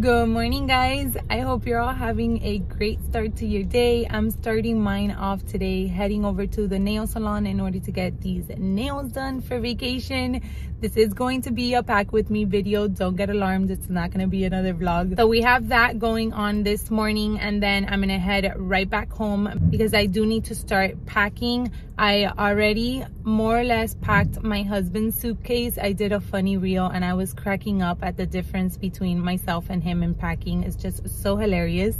Good morning, guys. I hope you're all having a great start to your day. I'm starting mine off today, heading over to the nail salon in order to get these nails done for vacation. This is going to be a pack with me video. Don't get alarmed, it's not going to be another vlog. So we have that going on this morning, and then I'm going to head right back home because I do need to start packing. I already more or less packed my husband's suitcase. I did a funny reel and I was cracking up at the difference between myself and him in packing. It's just so hilarious.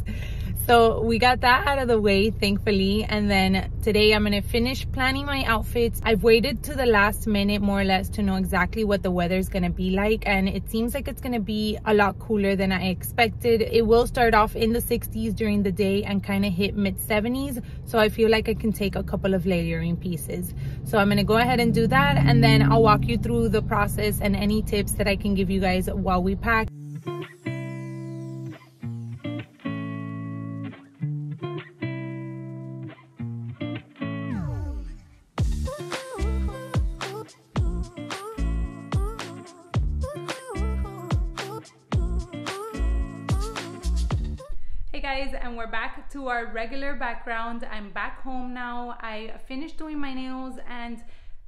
So we got that out of the way, thankfully. And then today I'm gonna finish planning my outfits. I've waited to the last minute more or less to know exactly what the weather is gonna be like, and it seems like it's gonna be a lot cooler than I expected. It will start off in the 60s during the day and kind of hit mid 70s, so I feel like I can take a couple of layering pieces. So I'm gonna go ahead and do that, and then I'll walk you through the process and any tips that I can give you guys while we pack. Guys, and we're back to our regular background. I'm back home now. I finished doing my nails, and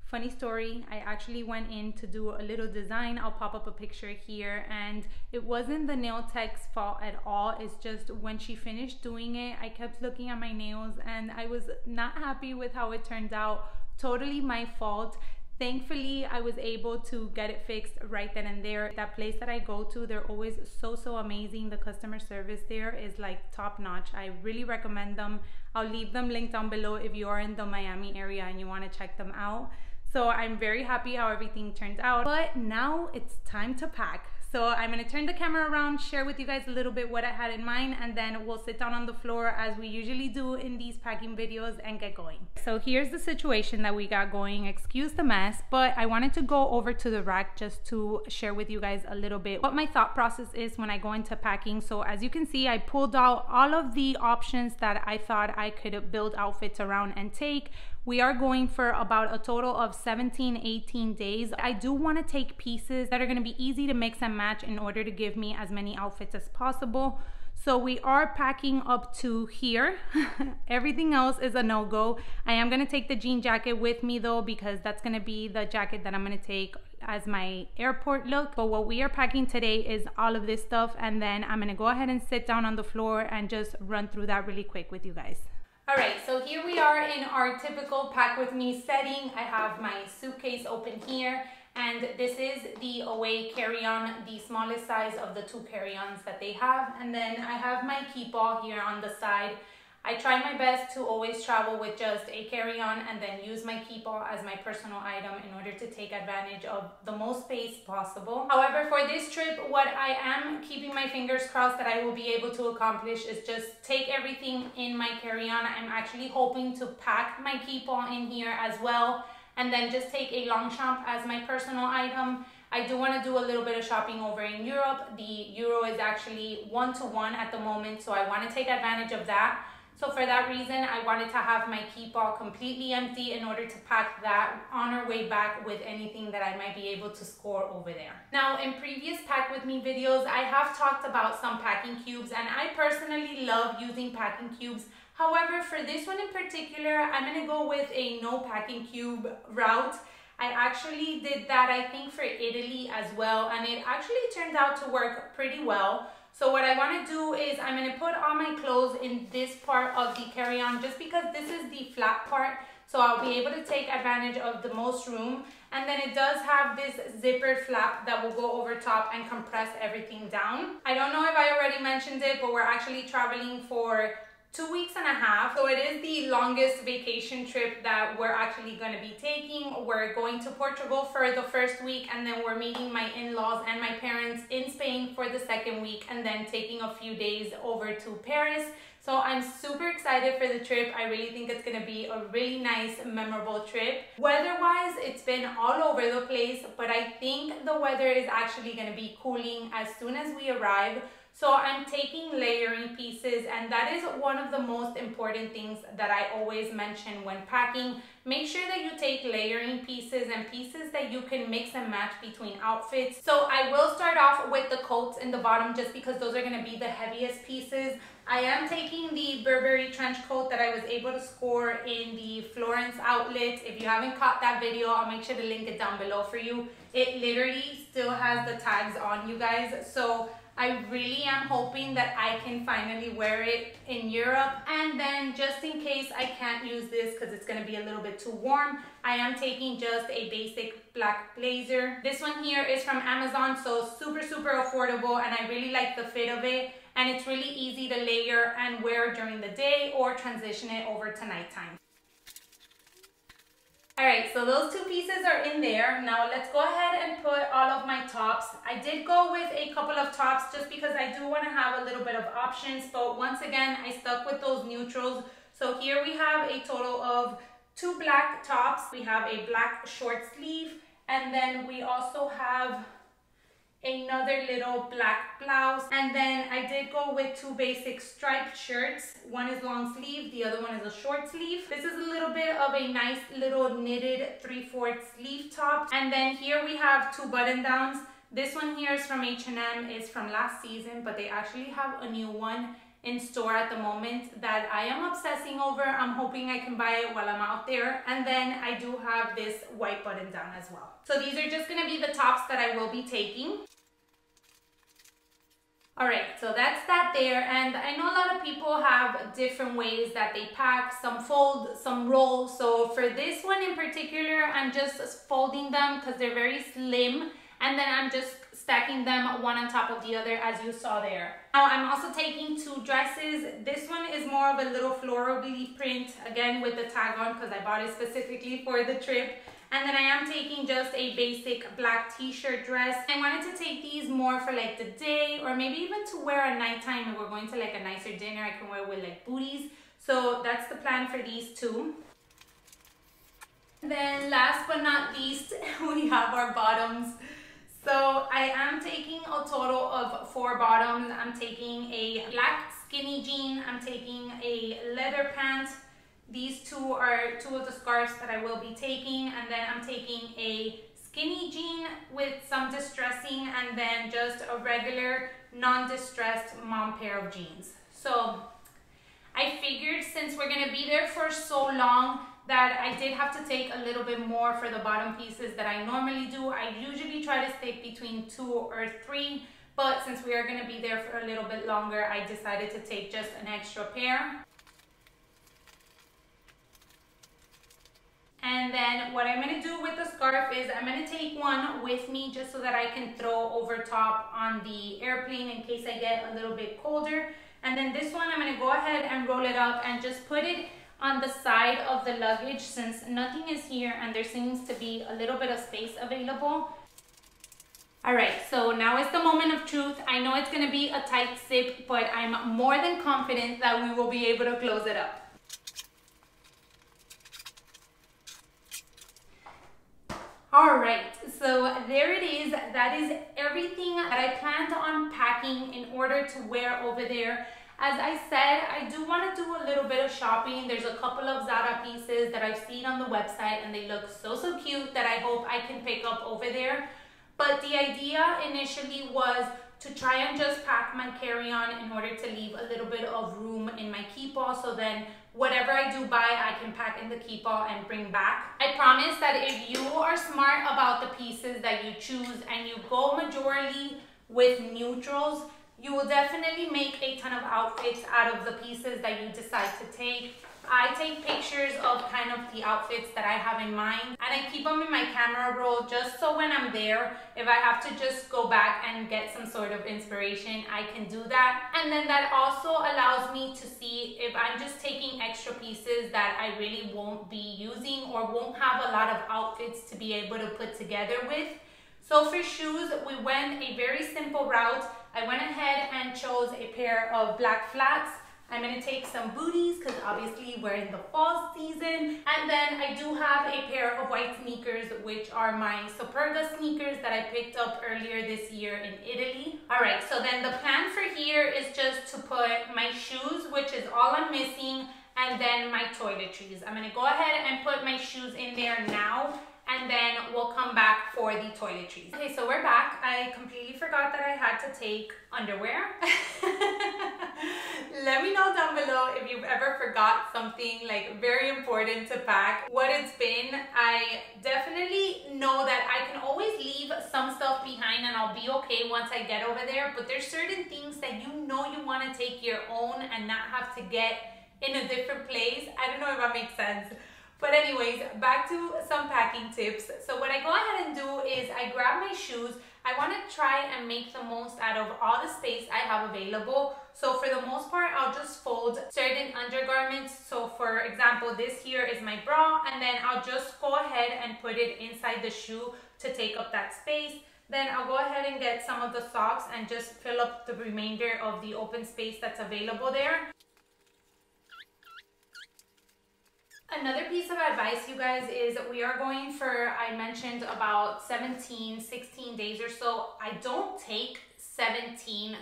funny story, I actually went in to do a little design. I'll pop up a picture here, and it wasn't the nail tech's fault at all. It's just when she finished doing it, I kept looking at my nails and I was not happy with how it turned out. Totally my fault. Thankfully, I was able to get it fixed right then and there. That place that I go to, they're always so amazing. The customer service there is like top notch. I really recommend them. I'll leave them linked down below if you are in the Miami area and you want to check them out. So I'm very happy how everything turned out. But now it's time to pack. So I'm gonna turn the camera around, share with you guys a little bit what I had in mind, and then we'll sit down on the floor as we usually do in these packing videos and get going. So here's the situation that we got going. Excuse the mess, but I wanted to go over to the rack just to share with you guys a little bit what my thought process is when I go into packing. So as you can see, I pulled out all of the options that I thought I could build outfits around and take. We are going for about a total of 17-18 days. I do want to take pieces that are going to be easy to mix and match in order to give me as many outfits as possible. So we are packing up to here. Everything else is a no-go. I am going to take the jean jacket with me though, because that's going to be the jacket that I'm going to take as my airport look. But what we are packing today is all of this stuff, and then I'm going to go ahead and sit down on the floor and just run through that really quick with you guys. All right, so here we are in our typical pack with me setting. I have my suitcase open here, and this is the Away carry-on, the smallest size of the two carry-ons that they have. And then I have my Keepall here on the side. I try my best to always travel with just a carry-on and then use my Keepall as my personal item in order to take advantage of the most space possible. However, for this trip, what I am keeping my fingers crossed that I will be able to accomplish is just take everything in my carry-on. I'm actually hoping to pack my Keepall in here as well, and then just take a Longchamp as my personal item. I do want to do a little bit of shopping over in Europe. The euro is actually 1-to-1 at the moment, so I want to take advantage of that. So for that reason, I wanted to have my Keepall completely empty in order to pack that on our way back with anything that I might be able to score over there. Now, in previous Pack With Me videos, I have talked about some packing cubes, and I personally love using packing cubes. However, for this one in particular, I'm gonna go with a no packing cube route. I actually did that, I think, for Italy as well, and it actually turned out to work pretty well. So what I want to do is I'm going to put all my clothes in this part of the carry-on just because this is the flat part. So I'll be able to take advantage of the most room. And then it does have this zippered flap that will go over top and compress everything down. I don't know if I already mentioned it, but we're actually traveling for 2.5 weeks. So it is the longest vacation trip that we're actually going to be taking. We're going to Portugal for the first week, and then we're meeting my in-laws and my parents in Spain for the second week, and then taking a few days over to Paris. So I'm super excited for the trip. I really think it's going to be a really nice, memorable trip. Weather-wise, it's been all over the place, but I think the weather is actually going to be cooling as soon as we arrive. So I'm taking layering pieces, and that is one of the most important things that I always mention when packing. Make sure that you take layering pieces and pieces that you can mix and match between outfits. So I will start off with the coats in the bottom just because those are going to be the heaviest pieces. I am taking the Burberry trench coat that I was able to score in the Florence outlet. If you haven't caught that video, I'll make sure to link it down below for you. It literally still has the tags on, you guys. So I really am hoping that I can finally wear it in Europe. And then just in case I can't use this because it's going to be a little bit too warm, I am taking just a basic black blazer. This one here is from Amazon, so super affordable, and I really like the fit of it. And it's really easy to layer and wear during the day or transition it over to nighttime. Alright, so those two pieces are in there. Now let's go ahead and put all of my tops. I did go with a couple of tops just because I do want to have a little bit of options, but once again, I stuck with those neutrals. So here we have a total of 2 black tops. We have a black short sleeve, and then we also have another little black blouse, and then I did go with 2 basic striped shirts. One is long sleeve, the other one is a short sleeve. This is a little bit of a nice little knitted 3/4 sleeve top, and then here we have 2 button downs. This one here is from H&M, is from last season, but they actually have a new one in store at the moment that I am obsessing over. I'm hoping I can buy it while I'm out there. And then I do have this white button down as well. So these are just gonna be the tops that I will be taking. Alright, so that's that there, and I know a lot of people have different ways that they pack. Some fold, some roll. So for this one in particular, I'm just folding them because they're very slim, and then I'm just stacking them one on top of the other as you saw there. Now I'm also taking 2 dresses. This one is more of a little floral leaf print, again with the tag on because I bought it specifically for the trip. And then I am taking just a basic black t-shirt dress. I wanted to take these more for like the day, or maybe even to wear at nighttime if we're going to like a nicer dinner. I can wear with like booties. So that's the plan for these 2. Then last but not least, we have our bottoms. So I am taking a total of 4 bottoms. I'm taking a black skinny jean. I'm taking a leather pant. These 2 are 2 of the scarves that I will be taking, and then I'm taking a skinny jean with some distressing, and then just a regular non-distressed mom pair of jeans. So I figured since we're gonna be there for so long that I did have to take a little bit more for the bottom pieces that I normally do. I usually try to stick between 2 or 3, but since we are gonna be there for a little bit longer, I decided to take just an extra pair. And then what I'm going to do with the scarf is I'm going to take one with me just so that I can throw over top on the airplane in case I get a little bit colder. And then this one I'm going to go ahead and roll it up and just put it on the side of the luggage since nothing is here and there seems to be a little bit of space available. Alright, so now is the moment of truth. I know it's going to be a tight zip, but I'm more than confident that we will be able to close it up. Alright, so there it is. That is everything that I planned on packing in order to wear over there. As I said, I do want to do a little bit of shopping. There's a couple of Zara pieces that I've seen on the website and they look so cute that I hope I can pick up over there. But the idea initially was to try and just pack my carry-on in order to leave a little bit of room in my keep-all, so then whatever I do buy, I can pack in the keep-all and bring back. I promise that if you are smart about the pieces that you choose and you go majority with neutrals, you will definitely make a ton of outfits out of the pieces that you decide to take. I take pictures of kind of the outfits that I have in mind, and I keep them in my camera roll just so when I'm there, if I have to just go back and get some sort of inspiration, I can do that. And then that also allows me to see if I'm just taking extra pieces that I really won't be using or won't have a lot of outfits to be able to put together with. So for shoes, we went a very simple route. I went ahead and chose a pair of black flats. I'm gonna take some booties because obviously we're in the fall season. And then I do have a pair of white sneakers, which are my Superga sneakers that I picked up earlier this year in Italy. All right, so then the plan for here is just to put my shoes, which is all I'm missing, and then my toiletries. I'm gonna go ahead and put my shoes in there now, and then we'll come back for the toiletries. Okay, so we're back. I completely forgot that I had to take underwear. Let me know down below if you've ever forgot something like very important to pack, what it's been. I definitely know that I can always leave some stuff behind and I'll be okay once I get over there, but there's certain things that you know you want to take your own and not have to get in a different place. I don't know if that makes sense. But anyways, back to some packing tips. So what I go ahead and do is I grab my shoes. I want to try and make the most out of all the space I have available. So for the most part, I'll just fold certain undergarments. So for example, this here is my bra, and then I'll just go ahead and put it inside the shoe to take up that space. Then I'll go ahead and get some of the socks and just fill up the remainder of the open space that's available there. Another piece of advice, you guys, is we are going for, I mentioned, about 16 days or so. I don't take 16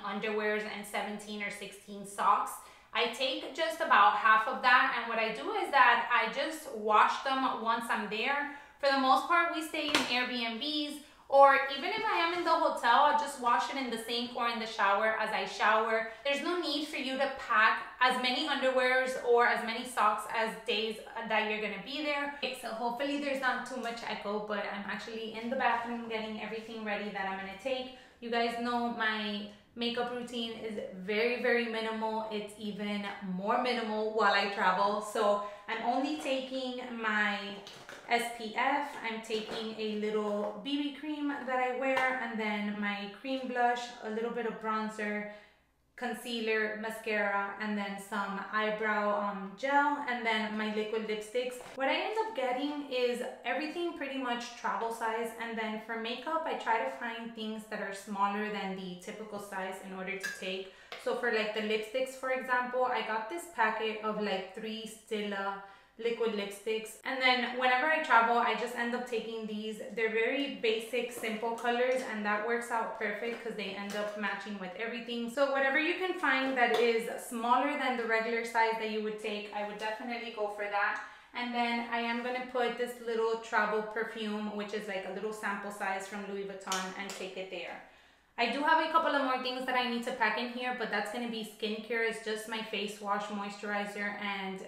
underwears and 17 or 16 socks. I take just about half of that, and what I do is that I just wash them once I'm there. For the most part, we stay in Airbnbs, or even if I am in the hotel, I'll just wash it in the sink or in the shower as I shower. There's no need for you to pack as many underwears or as many socks as days that you're gonna be there. Okay, so hopefully there's not too much echo, but I'm actually in the bathroom getting everything ready that I'm gonna take. You guys know my makeup routine is very, very minimal. It's even more minimal while I travel. So I'm only taking my SPF, I'm taking a little BB cream that I wear, and then my cream blush, a little bit of bronzer, concealer, mascara, and then some eyebrow gel, and then my liquid lipsticks. What I end up getting is everything pretty much travel size, and then for makeup I try to find things that are smaller than the typical size in order to take. So for like the lipsticks, for example, I got this packet of like 3 Stila liquid lipsticks, and then whenever I travel I just end up taking these. They're very basic, simple colors, and that works out perfect because they end up matching with everything. So whatever you can find that is smaller than the regular size that you would take, I would definitely go for that. And then I am gonna put this little travel perfume, which is like a little sample size from Louis Vuitton, and take it there. I do have a couple of more things that I need to pack in here, but that's gonna be skincare. It's just my face wash, moisturizer, and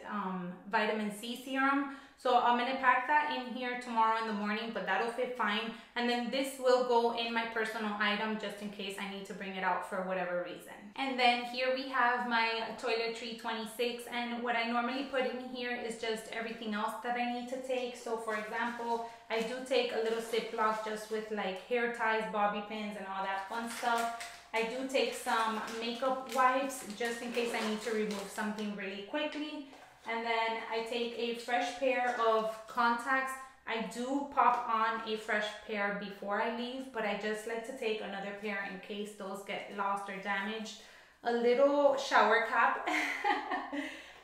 vitamin C serum. So I'm gonna pack that in here tomorrow in the morning, but that'll fit fine. And then this will go in my personal item just in case I need to bring it out for whatever reason. And then here we have my toiletry 26, and what I normally put in here is just everything else that I need to take. So for example, I do take a little Ziploc just with like hair ties, bobby pins, and all that fun stuff. I do take some makeup wipes just in case I need to remove something really quickly. And then I take a fresh pair of contacts. I do pop on a fresh pair before I leave, but I just like to take another pair in case those get lost or damaged. A little shower cap.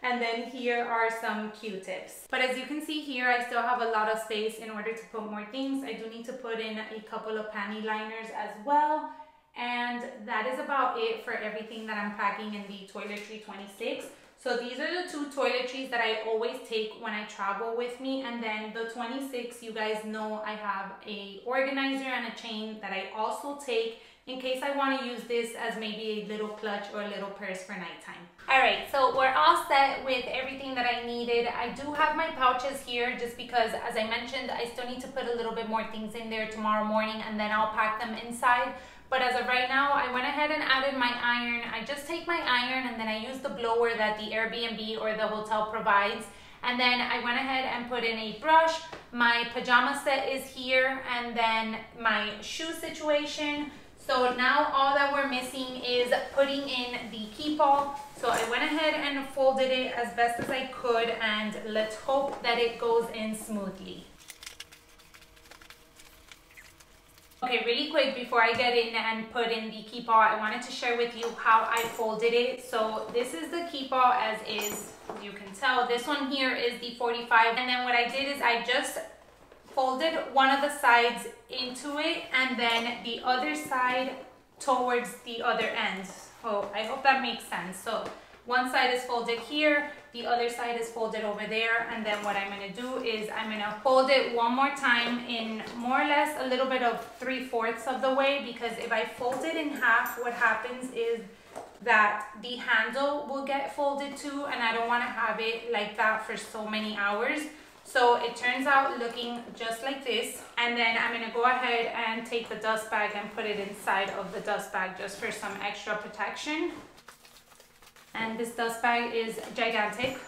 And then here are some Q-tips. But as you can see here, I still have a lot of space in order to put more things. I do need to put in a couple of panty liners as well. And that is about it for everything that I'm packing in the toiletry 26. So these are the 2 toiletries that I always take when I travel with me. And then the 26, you guys know I have a organizer and a chain that I also take in case I want to use this as maybe a little clutch or a little purse for nighttime. Alright, so we're all set with everything that I needed. I do have my pouches here just because, as I mentioned, I still need to put a little bit more things in there tomorrow morning, and then I'll pack them inside. But as of right now, I went ahead and added my iron. I just take my iron and then I use the blower that the Airbnb or the hotel provides. And then I went ahead and put in a brush. My pajama set is here, and then my shoe situation. So now all that we're missing is putting in the keepall. So I went ahead and folded it as best as I could, and let's hope that it goes in smoothly. Okay, really quick before I get in and put in the keepaw, I wanted to share with you how I folded it. So this is the keepaw as is, you can tell. This one here is the 45, and then what I did is I just folded one of the sides into it and then the other side towards the other end. So I hope that makes sense. So one side is folded here, the other side is folded over there, and then what I'm gonna do is I'm gonna fold it one more time in more or less a little bit of 3/4 of the way, because if I fold it in half, what happens is that the handle will get folded too, and I don't wanna have it like that for so many hours. So it turns out looking just like this. And then I'm gonna go ahead and take the dust bag and put it inside of the dust bag just for some extra protection. And this dust bag is gigantic.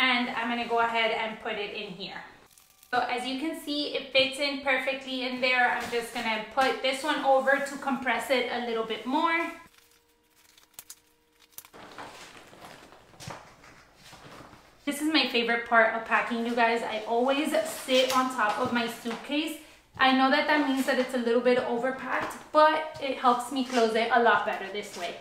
And I'm gonna go ahead and put it in here. So as you can see, it fits in perfectly in there. I'm just gonna put this one over to compress it a little bit more. This is my favorite part of packing, you guys. I always sit on top of my suitcase. I know that that means that it's a little bit overpacked, but it helps me close it a lot better this way.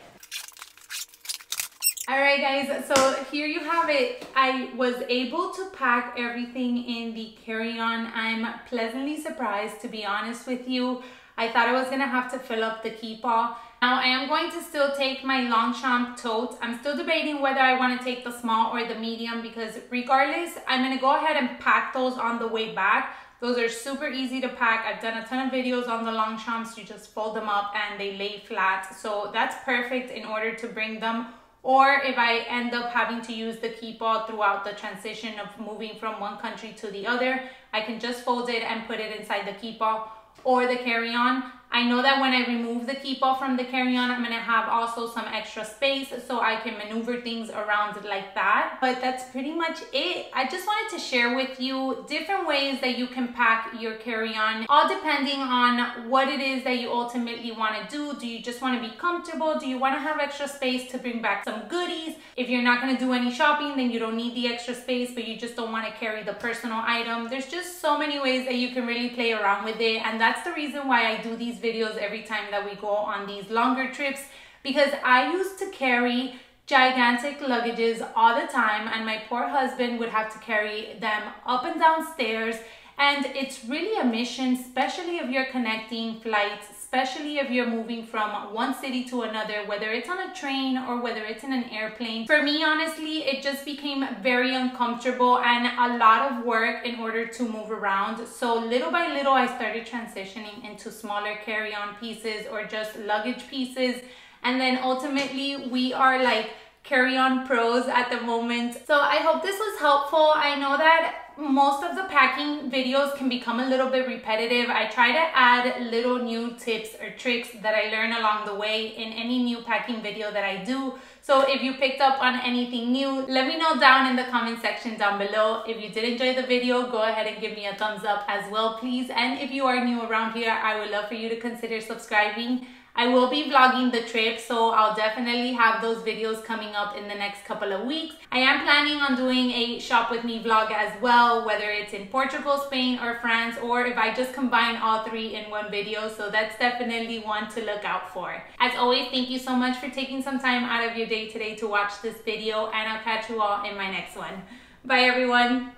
All right, guys, so here you have it. I was able to pack everything in the carry-on. I'm pleasantly surprised, to be honest with you. I thought I was gonna have to fill up the keepaw. Now I am going to still take my Longchamp tote. I'm still debating whether I want to take the small or the medium, because regardless, I'm going to go ahead and pack those on the way back. Those are super easy to pack. I've done a ton of videos on the Longchamps. You just fold them up and they lay flat. So that's perfect in order to bring them. Or if I end up having to use the keepaw throughout the transition of moving from one country to the other, I can just fold it and put it inside the keepaw or the carry-on. I know that when I remove the keepaw from the carry-on, I'm gonna have also some extra space so I can maneuver things around like that. But that's pretty much it. I just wanted to share with you different ways that you can pack your carry-on, all depending on what it is that you ultimately wanna do. Do you just wanna be comfortable? Do you wanna have extra space to bring back some goodies? If you're not gonna do any shopping, then you don't need the extra space, but you just don't wanna carry the personal item. There's just so many ways that you can really play around with it, and that's the reason why I do these videos every time that we go on these longer trips, because I used to carry gigantic luggages all the time, and my poor husband would have to carry them up and down stairs. And it's really a mission, especially if you're connecting flights, especially if you're moving from one city to another, whether it's on a train or whether it's in an airplane. For me, honestly, it just became very uncomfortable and a lot of work in order to move around. So little by little, I started transitioning into smaller carry-on pieces or just luggage pieces. And then ultimately, we are like carry-on pros at the moment. So I hope this was helpful. I know that most of the packing videos can become a little bit repetitive. I try to add little new tips or tricks that I learn along the way in any new packing video that I do. So if you picked up on anything new, let me know down in the comment section down below. If you did enjoy the video, go ahead and give me a thumbs up as well, please. And if you are new around here, I would love for you to consider subscribing. I will be vlogging the trip, so I'll definitely have those videos coming up in the next couple of weeks. I am planning on doing a shop with me vlog as well, whether it's in Portugal, Spain, or France, or if I just combine all three in one video. So that's definitely one to look out for. As always, thank you so much for taking some time out of your day today to watch this video, and I'll catch you all in my next one. Bye everyone.